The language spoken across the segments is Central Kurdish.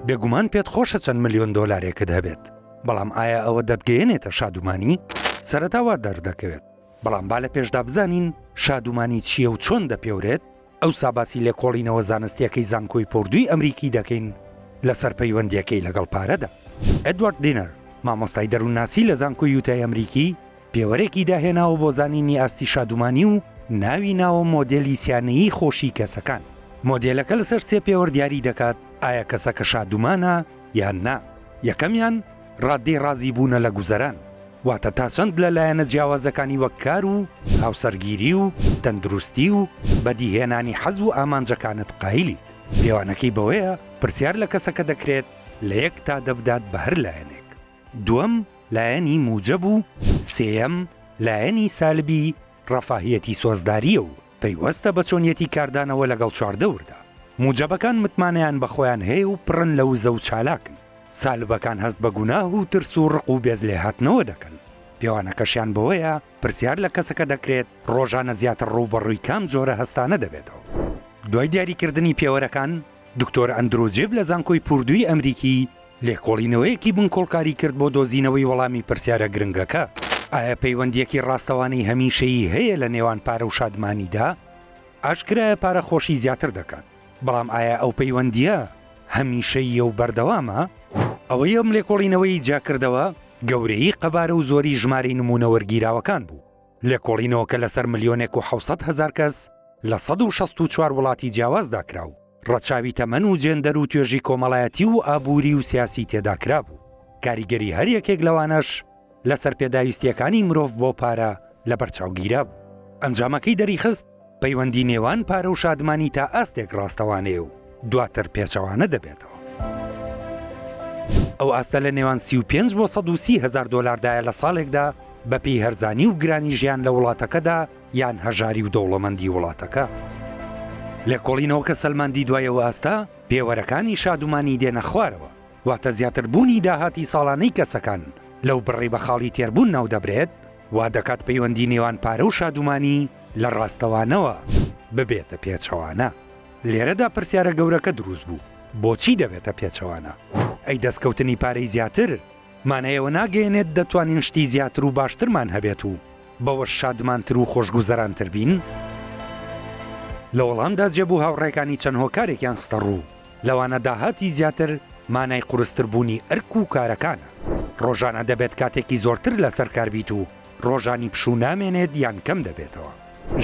بێگومان پێت خۆشە چەند ملیۆن دۆلارێکت هەبێت، بەڵام ئایا ئەوە دەتگەیەنێتە شادومانی؟ سەرەتاوا دەردەکەوێت، بەڵام با لە پێشدا بزانین شادومانی چییە و چۆن دەپێورێت. ئەو ساباسی لێکۆڵینەوە زانستیەکەی زانکۆی پۆردووی ئەمریکی دەکەین لەسەر پەیوەندیەکەی لەگەڵ پارەدا. ئەدوارد دینەر، مامۆستای دەروونناسی لە زانکۆی یوتای ئەمریکی، پێوەرێکی داهێناوە بۆ زانینی ئاستی شادومانی و ناوی ناوە مۆدێلی سیانەیی خۆشی کەسەکان. مۆدێلەکە لەسەر سێ پێوەەر دیاری دەکات ئایا کەسەکە شادومانە یان نا. یەکەمیان ڕادەی ڕازی بوونە لە گوزەران، واتە تا چەند لەلایەنە جیاوازەکانی وەک کار و هاوسەرگیری و تەندروستی و بەدیهێنانی حەز و ئامانجەکانت قایلیت. پێوانەکەی بەوەیە پرسیار لە کەسەکە دەکرێت لە 1 تا 10 بدات بە هەر لایەنێک. دووەم لایەنی موجب و سێەم لایەنی سالبی ڕەفاهیەتی سۆزداریە و پەیوەستە بە چۆنیەتی کاردانەوە لەگەڵ چواردەوردا. موجبەکان متمانیان بەخۆیان هەیە و پڕن لە وزە و چالاکن. سالبەکان هەست بە گوناه و ترس و ڕق و بێز لێ هاتنەوە دەکەن. پێوانەکەشیان بەوەیە پرسیار لە کەسەکە دەکرێت ڕۆژانە زیاتر ڕووبەڕووی کام جۆرە هەستانە دەبێتەوە. دوای دیاریکردنی پێوەرەکان، دکتۆر ئەندرۆجێب لە زانکۆی پوردووی ئەمریکی لێکۆڵینەوەیەکی بنکۆڵکاری کرد بۆ دۆزینەوەی وەڵامی پرسیارە گرنگەکە. ئایا پەیوەندیەکی ڕاستەوانەی هەمیشەیی هەیە لە نێوان پارە و شادمانیدا؟ ئاشکرایە پارە خۆشی زیاتر دەکات، بەڵام ئایا ئەو پەیوەندیە هەمیشەییە و بەردەوامە؟ ئەوەی ئەم لێکۆڵینەوەی جاکردەوە گەورەی قەبارە و زۆری ژماری نمونە وەرگیراوەکان بوو. لێکۆڵینەوەکە لەسەر 1,700,000 کەس لە 164 وڵاتی جیاوازدا کرا و ڕەچاوی تەمەن و جێندەر و توێژی کۆمەڵایەتی و ئابووری و سیاسی تێدا کرا بوو. کاریگەری هەر یەکێک لەوانەش لەسەر پێداویستیەکانی مرۆڤ بۆ پارە لە بەرچاوگیرا بوو. ئەنجامەکەی دەریخست پەیوەندی نێوان پارە و شادمانی تا ئاستێک ڕاستەوانەیە و دواتر پێچەوانە دەبێتەوە. ئەو ئاستە لە نێوان 35 بۆ 130,000 دۆلاردایە لە ساڵێکدا بە پێی هەرزانی و گرانی ژیان لە وڵاتەکەدا یان هەژاری و دەوڵەمەندی وڵاتەکە. لێکۆڵینەوە کە سەلماندی دوایەوە ئاستا پێوەرەکانی شادومانی دێنە خوارەوە، واتە زیاتربوونی داهاتی ساڵانەی کەسەکان لەو بڕی بە خاڵی تێربوون ناو دەبرێت، وا دەکات پەیوەندی نێوان پارە و شادومانی لە ڕاستەوانەوە ببێتە پێچەوانە. لێرەدا پرسیارە گەورەکە دروست بوو، بۆچی دەبێتە پێچەوانە؟ ئەی دەستکەوتنی پارەی زیاتر مانایەوە ناگەێنێت دەتوانین شتی زیاتر و باشترمان هەبێت و بەوە شادمانتر و خۆشگوزەرانتر بین؟ لە وەڵامدا جێبوو هاوڕێکانی چەند هۆکارێکیان خستە ڕوو، لەوانە داهاتی زیاتر مانای قورستر بوونی ئەرک و کارەکانە. ڕۆژانە دەبێت کاتێکی زۆرتر لەسەر کار بیت و ڕۆژانی پشوو نامێنێت یان کەم دەبێتەوە.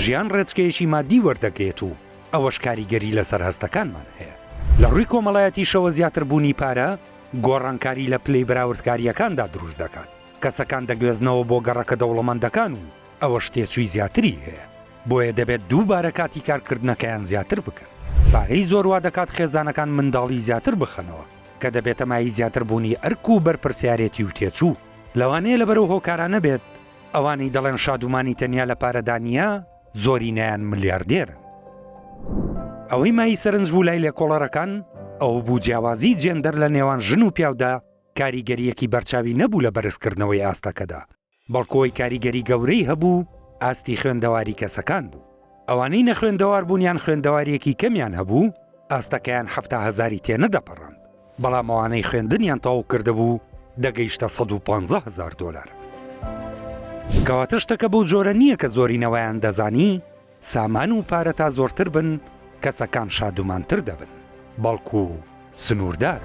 ژیان ڕێچکەیەکی مادی وەردەگرێت و ئەوەش کاریگەری لەسەر هەستەکانمان هەیە. لە ڕووی کۆمەڵایەتیشەوە زیاتر بوونی پارە گۆڕانکاری لە پلەی براوردکاریەکاندا دروست دەکات. کەسەکان دەگوێزنەوە بۆ گەڕەکە دەوڵەمەندەکان و ئەوە شتێچووی زیاتری هەیە، بۆیە دەبێت دووبارە کاتی کارکردنەکەیان زیاتر بکەن. پارەی زۆر وا دەکات خێزانەکان منداڵی زیاتر بخەنەوە کە دەبێتە مای زیاتر بوونی ئەرک و بەرپرسیارەتی و تێچوو. لەوانەیە لەبەرەو هۆکارانە بێت ئەوانەی دەڵێن شادومانی تەنیا لە پارەدانیە زۆری نیان ملیاردێرن. ئەوەی مای سەرنج بوو لای لێکۆڵەرەکان ئەو بوو جیاوازی جێندەر لە نێوان ژن و پیاودا کاریگەریەکی بەرچاوی نەبوو لە بەرزکردنەوەی ئاستەکەدا، بەڵکۆی کاریگەری گەورەی هەبوو ئاستی خوێندەواری کەسەکان بوو. ئەوانەی نەخوێندەوار بوونیان خوێندەواریەکی کەمیان هەبوو ئاستەکەیان 70,000 تێنەدەپەڕاند، بەڵام ئەوانەی خوێندنیان تەواو کردهبوو دەگەیشتە 115,000 دۆلار. کەواتە شتەکە بەو جۆرە نییە کە زۆرینەوەیان دەزانی سامان و پارە تا زۆرتر بن کەسەکان شادومانتر دەبن، بەڵکو سنووردار.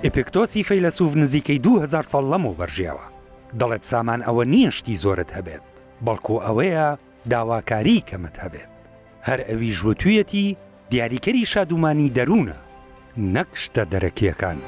ئپیکتۆسی فەیلسوف نزیکەی 2000 ساڵ لەمەوە بەرژیاوە، دەڵێت سامان ئەوە نییە شتی زۆرت هەبێت، بەڵکو ئەوەیە داواکاری کەمت هەبێت. هەر ئەویش وتوویەتی دیاریکەری شادومانی دەروونە، نەک شتە دەرەکیەکان.